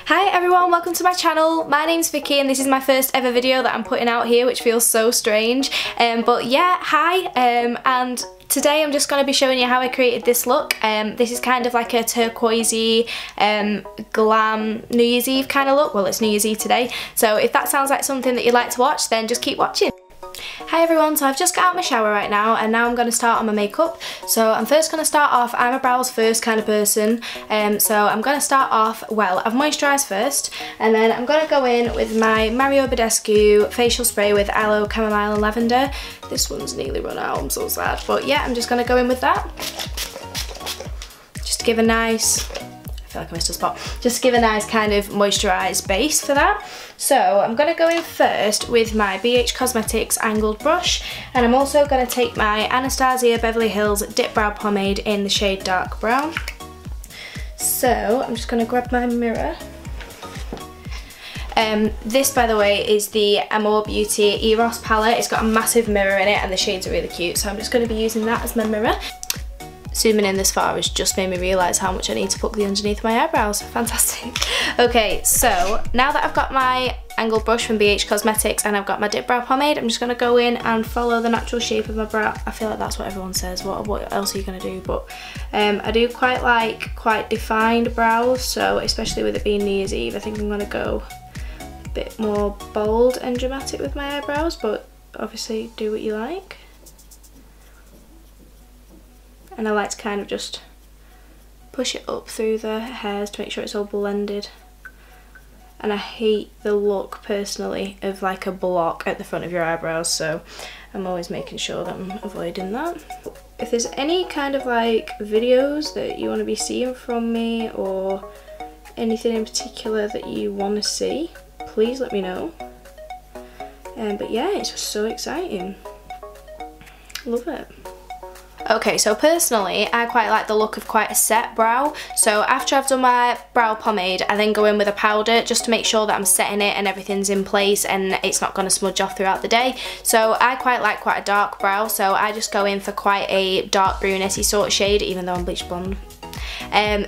Hi everyone, welcome to my channel. My name's Vicky and this is my first ever video that I'm putting out here, which feels so strange. But yeah, hi, and today I'm just going to be showing you how I created this look. This is kind of like a turquoisey, glam New Year's Eve kind of look. Well, it's New Year's Eve today, so if that sounds like something that you'd like to watch, then just keep watching. Hi everyone, so I've just got out of my shower right now and now I'm going to start on my makeup. So I'm first going to start off, I'm a brows first kind of person, so I'm going to start off, well, I've moisturised first and then I'm going to go in with my Mario Badescu facial spray with aloe, chamomile and lavender. This one's nearly run out, I'm so sad, but yeah, I'm just going to go in with that. Just to give a nice, I feel like I missed a spot, just to give a nice kind of moisturised base for that. So I'm going to go in first with my BH Cosmetics angled brush, and I'm also going to take my Anastasia Beverly Hills Dip Brow Pomade in the shade Dark Brown. So I'm just going to grab my mirror. This, by the way, is the Amore Beauty Eros palette. It's got a massive mirror in it and the shades are really cute, so I'm just going to be using that as my mirror. Zooming in this far has just made me realise how much I need to put the underneath my eyebrows. Fantastic. Okay, so now that I've got my angled brush from BH Cosmetics and I've got my dip brow pomade, I'm just going to go in and follow the natural shape of my brow. I feel like that's what everyone says. What else are you going to do? But I do quite like quite defined brows, so especially with it being New Year's Eve, I think I'm going to go a bit more bold and dramatic with my eyebrows, but obviously do what you like. And I like to kind of just push it up through the hairs to make sure it's all blended. And I hate the look, personally, of like a block at the front of your eyebrows, so I'm always making sure that I'm avoiding that. If there's any kind of like videos that you want to be seeing from me or anything in particular that you want to see, please let me know. But yeah, it's just so exciting. Love it. Okay, so personally, I quite like the look of quite a set brow. So after I've done my brow pomade, I then go in with a powder just to make sure that I'm setting it and everything's in place and it's not going to smudge off throughout the day. So I quite like quite a dark brow, so I just go in for quite a dark brunette-y sort of shade, even though I'm bleach blonde.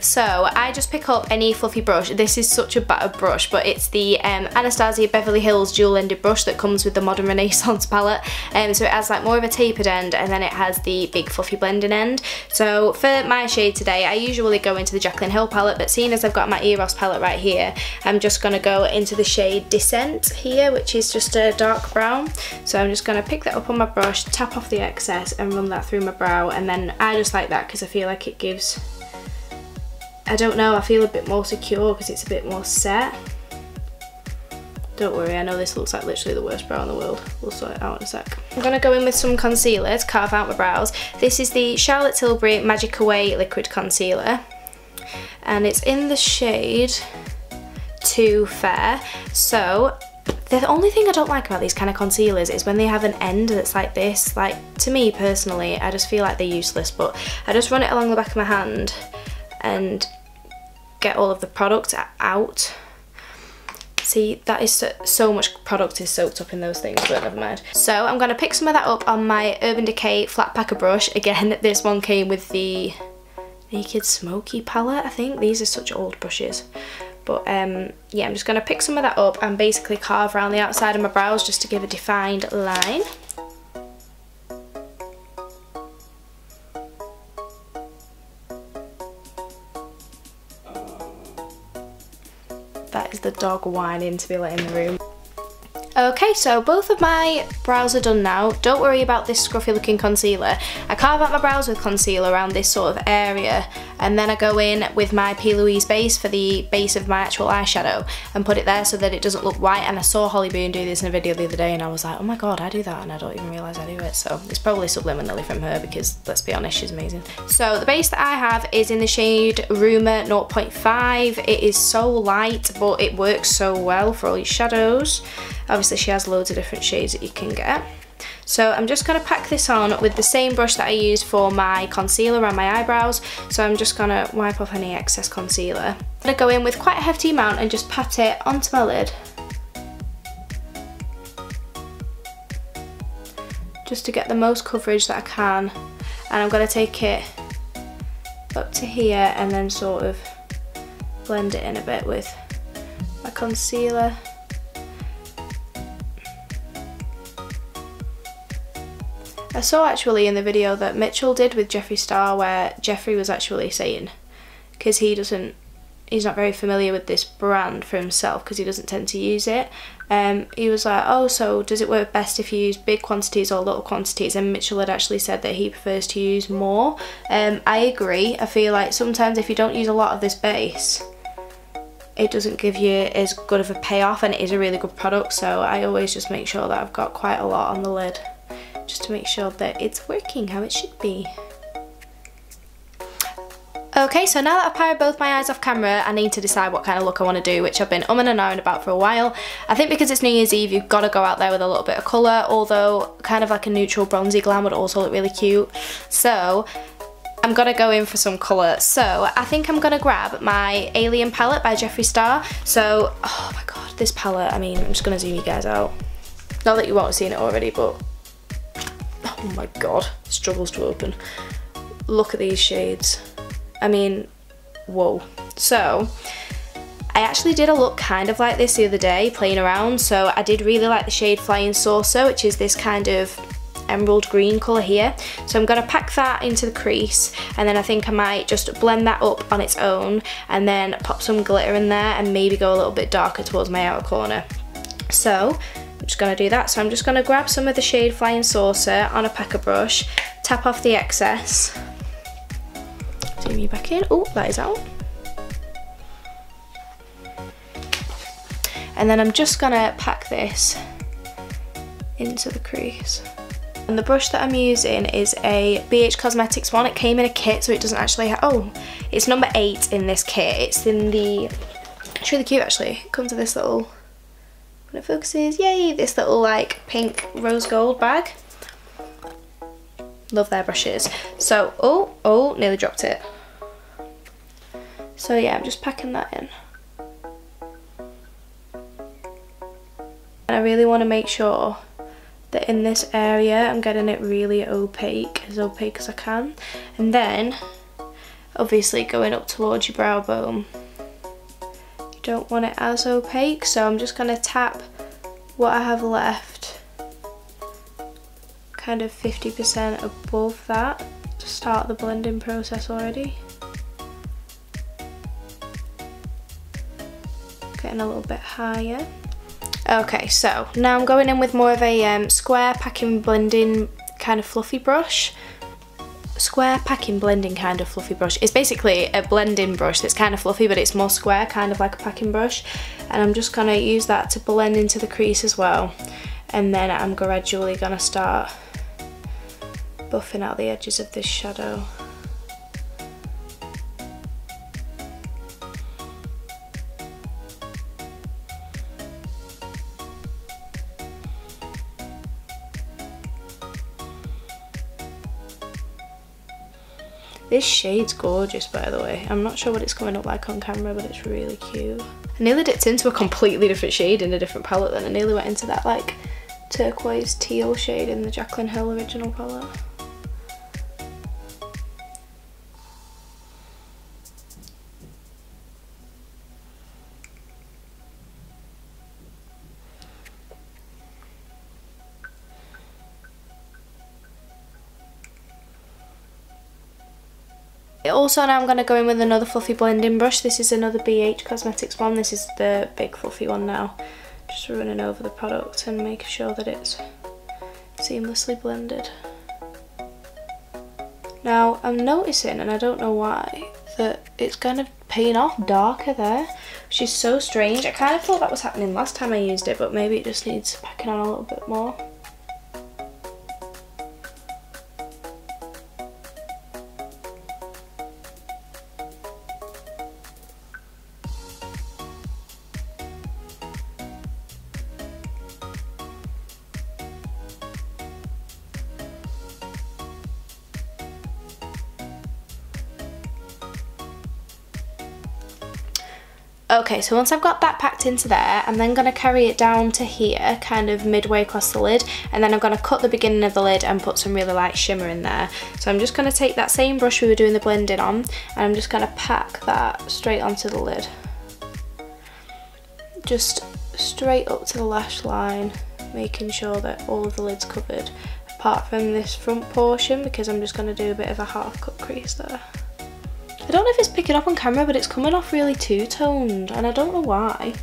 So I just pick up any fluffy brush. This is such a battered brush, but it's the Anastasia Beverly Hills dual-ended brush that comes with the Modern Renaissance palette. So it has like more of a tapered end and then it has the big fluffy blending end. So for my shade today, I usually go into the Jaclyn Hill palette, but seeing as I've got my Eros palette right here, I'm just going to go into the shade Descent here, which is just a dark brown. So I'm just going to pick that up on my brush, tap off the excess and run that through my brow, and then I just like that because I feel like it gives, I don't know, I feel a bit more secure because it's a bit more set. Don't worry, I know this looks like literally the worst brow in the world. We'll sort it out in a sec. I'm going to go in with some concealer to carve out my brows. This is the Charlotte Tilbury Magic Away Liquid Concealer. And it's in the shade Too Fair. So the only thing I don't like about these kind of concealers is when they have an end that's like this. Like, to me personally, I just feel like they're useless, but I just run it along the back of my hand and get all of the product out. See, that is so much product is soaked up in those things, but never mind. So I'm going to pick some of that up on my Urban Decay Flat Packer brush. Again, this one came with the Naked Smoky palette, I think. These are such old brushes. But yeah, I'm just going to pick some of that up and basically carve around the outside of my brows just to give a defined line. That is the dog whining to be let in the room. Okay, so both of my brows are done now. Don't worry about this scruffy looking concealer. I carve out my brows with concealer around this sort of area, and then I go in with my P. Louise base for the base of my actual eyeshadow and put it there so that it doesn't look white. And I saw Holly Boone do this in a video the other day and I was like, oh my god, I do that and I don't even realise I do it. So it's probably subliminally from her because, let's be honest, she's amazing. So the base that I have is in the shade Rumour 0.5. It is so light, but it works so well for all your shadows. Obviously she has loads of different shades that you can get. So I'm just going to pack this on with the same brush that I used for my concealer around my eyebrows. So I'm just going to wipe off any excess concealer. I'm going to go in with quite a hefty amount and just pat it onto my lid. Just to get the most coverage that I can. And I'm going to take it up to here and then sort of blend it in a bit with my concealer. I saw actually in the video that Mitchell did with Jeffree Star, where Jeffree was actually saying, because he's not very familiar with this brand for himself because he doesn't tend to use it, he was like, oh, so does it work best if you use big quantities or little quantities? And Mitchell had actually said that he prefers to use more. I agree. I feel like sometimes if you don't use a lot of this base, it doesn't give you as good of a payoff, and it is a really good product, so I always just make sure that I've got quite a lot on the lid just to make sure that it's working how it should be. Okay, so now that I've powered both my eyes off camera, I need to decide what kind of look I want to do, which I've been umming and ahhing about for a while. I think because it's New Year's Eve, you've got to go out there with a little bit of colour, although kind of like a neutral bronzy glam would also look really cute. So I'm gonna go in for some colour. So I think I'm gonna grab my Alien palette by Jeffree Star. So, oh my god, this palette, I mean, I'm just gonna zoom you guys out. Not that you won't have seen it already, but oh my god, it struggles to open. Look at these shades. I mean, whoa. So I actually did a look kind of like this the other day playing around. So I did really like the shade Flying Saucer, which is this kind of emerald green colour here. So I'm going to pack that into the crease, and then I think I might just blend that up on its own and then pop some glitter in there and maybe go a little bit darker towards my outer corner. So I'm just going to do that. So I'm just going to grab some of the shade Flying Saucer on a packer brush, tap off the excess, zoom you back in. Oh, that is out. And then I'm just going to pack this into the crease. And the brush that I'm using is a BH Cosmetics one. It came in a kit, so it doesn't actually have, oh, it's number 8 in this kit. It's in the, it's really cute actually. It comes with this little, when it focuses, yay, this little like pink rose gold bag. Love their brushes. So, oh, nearly dropped it. So yeah, I'm just packing that in. And I really want to make sure that in this area I'm getting it really opaque as I can. And then, obviously going up towards your brow bone, you don't want it as opaque, so I'm just going to tap what I have left kind of 50% above that to start the blending process already. Getting a little bit higher. Okay, so now I'm going in with more of a square packing blending kind of fluffy brush. Square packing blending kind of fluffy brush. It's basically a blending brush that's kind of fluffy, but it's more square, kind of like a packing brush. And I'm just gonna use that to blend into the crease as well. And then I'm gradually gonna start buffing out the edges of this shadow. This shade's gorgeous, by the way. I'm not sure what it's going up like on camera, but it's really cute. I nearly dipped into a completely different shade in a different palette then. I nearly went into that like turquoise teal shade in the Jaclyn Hill original palette. Also now I'm going to go in with another fluffy blending brush. This is another BH Cosmetics one. This is the big fluffy one now. Just running over the product and making sure that it's seamlessly blended. Now I'm noticing, and I don't know why, that it's kind of paying off darker there, which is so strange. I kind of thought that was happening last time I used it, but maybe it just needs packing on a little bit more. Okay, so once I've got that packed into there, I'm then going to carry it down to here, kind of midway across the lid, and then I'm going to cut the beginning of the lid and put some really light shimmer in there. So I'm just going to take that same brush we were doing the blending on, and I'm just going to pack that straight onto the lid. just straight up to the lash line, making sure that all of the lid's covered, apart from this front portion, because I'm just going to do a bit of a half cut crease there. I don't know if it's picking up on camera, but it's coming off really two-toned, and I don't know why.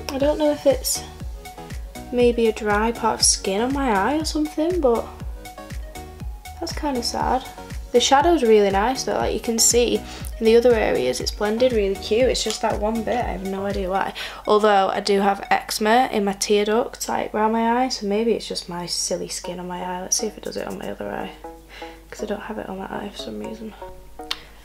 I don't know if it's maybe a dry part of skin on my eye or something, but that's kind of sad. The shadow's really nice though, like you can see in the other areas it's blended really cute. It's just that one bit, I have no idea why. Although I do have eczema in my tear duct, like around my eye, so maybe it's just my silly skin on my eye. Let's see if it does it on my other eye, because I don't have it on that eye for some reason.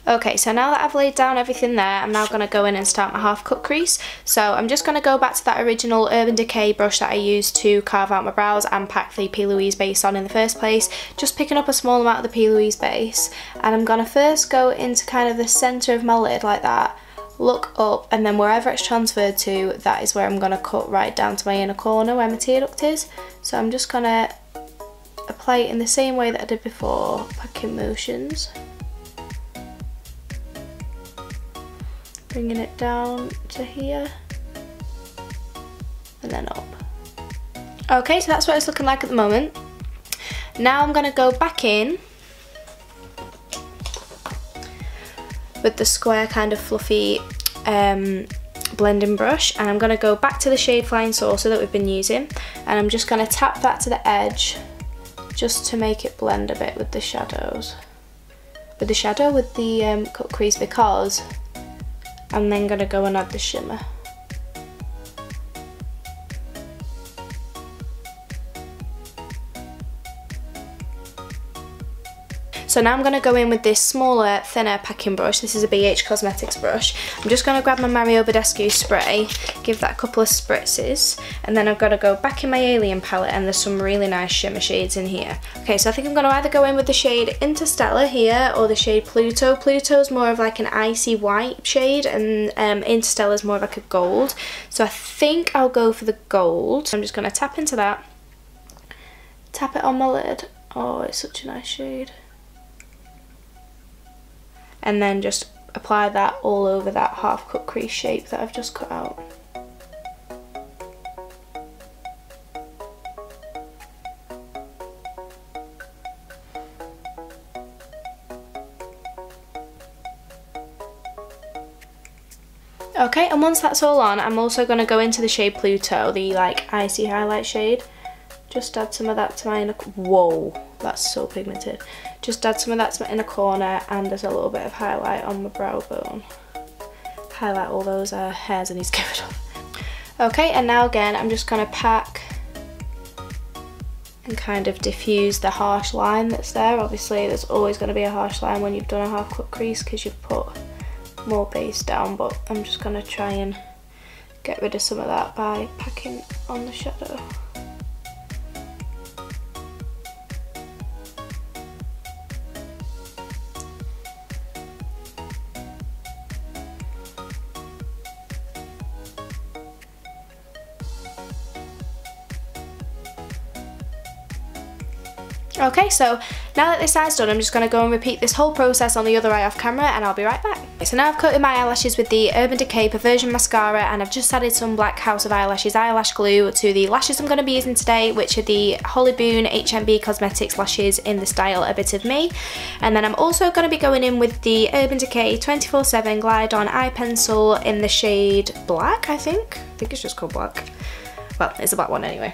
Okay, so now that I've laid down everything there, I'm now going to go in and start my half cut crease. So I'm just going to go back to that original Urban Decay brush that I used to carve out my brows and pack the P. Louise base on in the first place. Just picking up a small amount of the P. Louise base, and I'm going to first go into kind of the centre of my lid like that, look up, and then wherever it's transferred to, that is where I'm going to cut right down to my inner corner where my tear duct is. So I'm just going to apply it in the same way that I did before, packing motions. Bringing it down to here and then up. Okay, so that's what it's looking like at the moment. Now I'm going to go back in with the square kind of fluffy blending brush, and I'm going to go back to the shade Flying Saucer that we've been using, and I'm just going to tap that to the edge just to make it blend a bit with the shadows. With the cut crease, because I'm then going to go and add the shimmer. So now I'm going to go in with this smaller, thinner packing brush. This is a BH Cosmetics brush. I'm just going to grab my Mario Badescu spray, give that a couple of spritzes, and then I've got to go back in my Alien palette, and there's some really nice shimmer shades in here. Okay, so I think I'm going to either go in with the shade Interstellar here or the shade Pluto. Pluto's more of like an icy white shade, and Interstellar's more of like a gold. So I think I'll go for the gold. I'm just going to tap into that, tap it on my lid. Oh, it's such a nice shade. And then just apply that all over that half cut crease shape that I've just cut out. Okay, and once that's all on, I'm also going to go into the shade Pluto, the like icy highlight shade. Just add some of that to my inner, whoa, that's so pigmented. Just add some of that to my inner corner, and there's a little bit of highlight on my brow bone. Highlight all those hairs I need to get rid of. Okay, and now again, I'm just gonna pack and kind of diffuse the harsh line that's there. Obviously, there's always gonna be a harsh line when you've done a half cut crease because you've put more base down, but I'm just gonna try and get rid of some of that by packing on the shadow. Okay, so now that this side's done, I'm just going to go and repeat this whole process on the other eye off camera, and I'll be right back. So now I've coated my eyelashes with the Urban Decay Perversion Mascara, and I've just added some Black House of Eyelashes eyelash glue to the lashes I'm going to be using today, which are the Holly Boone HMB Cosmetics lashes in the style A Bit of Me. And then I'm also going to be going in with the Urban Decay 24/7 Glide On Eye Pencil in the shade Black, I think it's just called Black. Well, it's a black one anyway.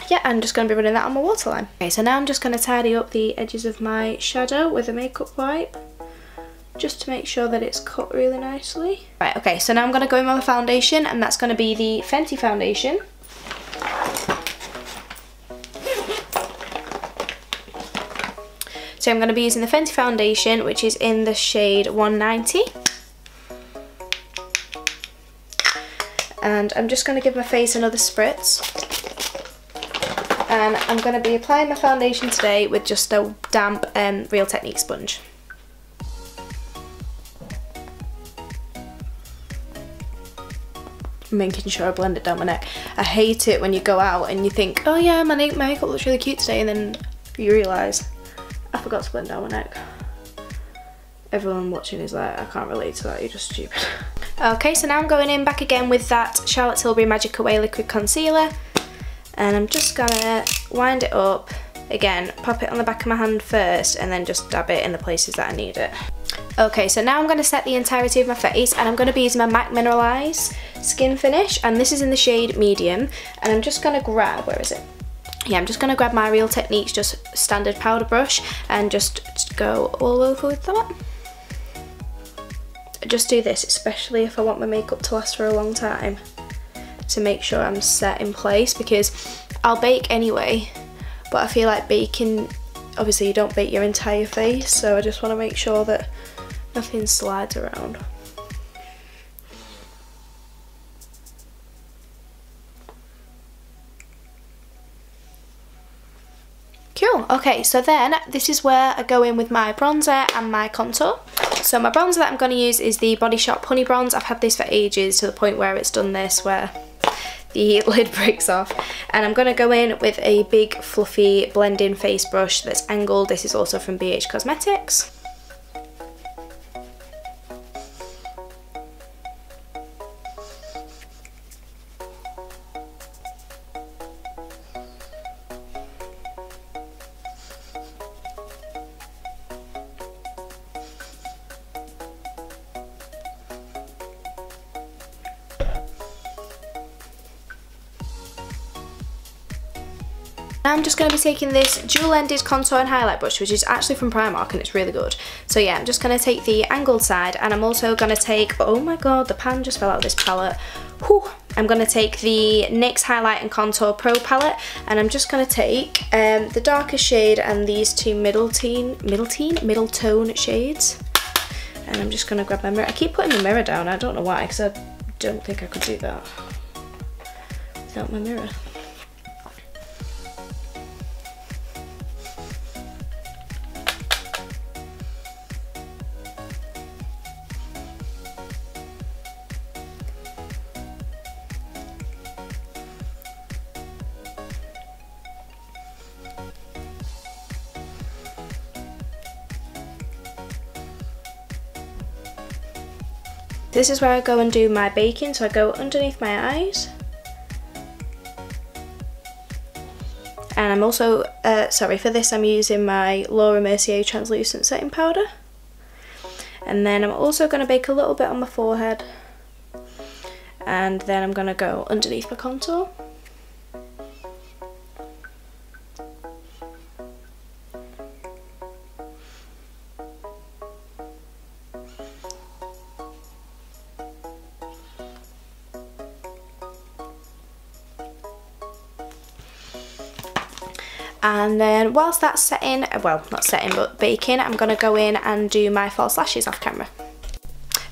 Yeah, I'm just going to be running that on my waterline. Okay, so now I'm just going to tidy up the edges of my shadow with a makeup wipe, just to make sure that it's cut really nicely. Right, okay, so now I'm going to go in with my foundation, and that's going to be the Fenty foundation. So I'm going to be using the Fenty foundation, which is in the shade 190. And I'm just going to give my face another spritz. And I'm going to be applying my foundation today with just a damp Real Technique sponge. Making sure I blend it down my neck. I hate it when you go out and you think, oh yeah, my makeup looks really cute today, and then you realise, I forgot to blend down my neck. Everyone watching is like, I can't relate to that, you're just stupid. Okay, so now I'm going in back again with that Charlotte Tilbury Magic Away Liquid Concealer, and I'm just gonna wind it up. Again, pop it on the back of my hand first and then just dab it in the places that I need it. Okay, so now I'm going to set the entirety of my face, and I'm going to be using my MAC Mineralize Skin Finish, and this is in the shade Medium, and I'm just going to grab, where is it? Yeah, I'm just going to grab my Real Techniques just standard powder brush and just go all over with that. Just do this, especially if I want my makeup to last for a long time, to make sure I'm set in place, because I'll bake anyway, but I feel like baking, obviously you don't bake your entire face, so I just want to make sure that nothing slides around. Cool, okay, so then this is where I go in with my bronzer and my contour. So my bronzer that I'm going to use is the Body Shop Honey Bronze. I've had this for ages, to the point where it's done this, where the lid breaks off. And I'm going to go in with a big fluffy blending face brush that's angled. This is also from BH Cosmetics. Now I'm just going to be taking this dual-ended contour and highlight brush, which is actually from Primark and it's really good. So yeah, I'm just going to take the angled side, and I'm also going to take, oh my god, the pan just fell out of this palette. Whew. I'm going to take the NYX Highlight and Contour Pro palette, and I'm just going to take the darkest shade and these two middle tone shades. And I'm just going to grab my mirror. I keep putting the mirror down, I don't know why, because I don't think I could do that without my mirror. This is where I go and do my baking, so I go underneath my eyes. And I'm also, sorry, for this I'm using my Laura Mercier translucent setting powder. And then I'm also going to bake a little bit on my forehead. And then I'm going to go underneath my contour. And then whilst that's setting, well not setting but baking, I'm going to go in and do my false lashes off camera.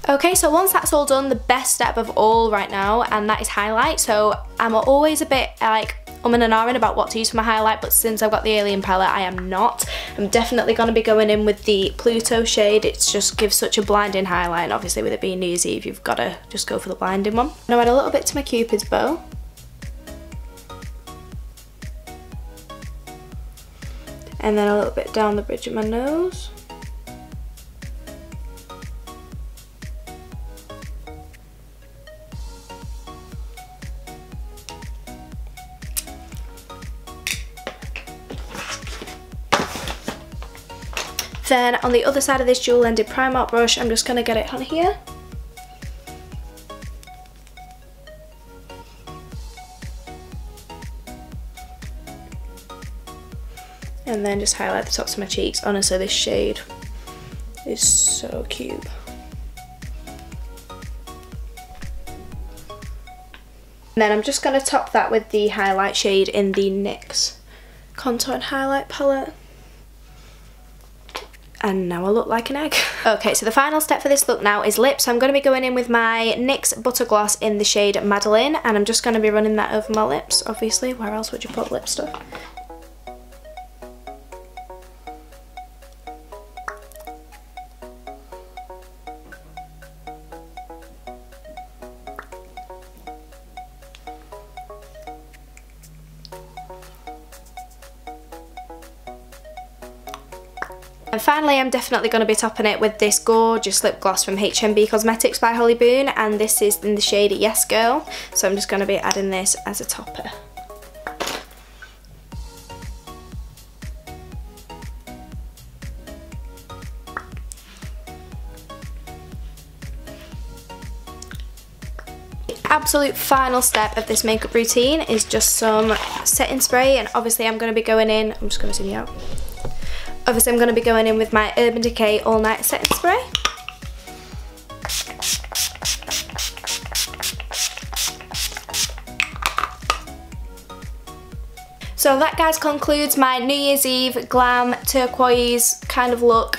Okay, so once that's all done, the best step of all right now, and that is highlight. So I'm always a bit like and ahhing about what to use for my highlight, but since I've got the Alien palette, I am not. I'm definitely going to be going in with the Pluto shade. It just gives such a blinding highlight, and obviously with it being New Year's Eve, you've got to just go for the blinding one. Now add a little bit to my Cupid's bow. And then a little bit down the bridge of my nose. Then on the other side of this dual-ended Primark brush, I'm just going to get it on here. And then just highlight the tops of my cheeks. Honestly, this shade is so cute. And then I'm just going to top that with the highlight shade in the NYX Contour and Highlight palette. And now I look like an egg. Okay, so the final step for this look now is lips. So I'm going to be going in with my NYX Butter Gloss in the shade Madeline, and I'm just going to be running that over my lips, obviously. Where else would you put lip stuff? And finally, I'm definitely going to be topping it with this gorgeous lip gloss from HMB Cosmetics by Holly Boone, and this is in the shade Yes Girl. So I'm just going to be adding this as a topper. Absolute final step of this makeup routine is just some setting spray, and obviously I'm going to be going in, I'm just going to zoom you out. Obviously I'm going to be going in with my Urban Decay All Night Setting Spray. So that, guys, concludes my New Year's Eve glam turquoise kind of look.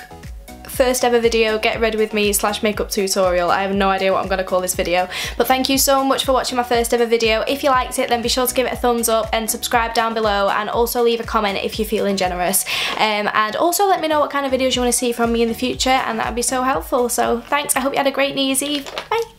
First ever video, get ready with me / makeup tutorial. I have no idea what I'm going to call this video, but thank you so much for watching my first ever video. If you liked it, then be sure to give it a thumbs up and subscribe down below, and also leave a comment if you're feeling generous, and also let me know what kind of videos you want to see from me in the future, and that would be so helpful. So thanks, I hope you had a great New Year's Eve. Bye.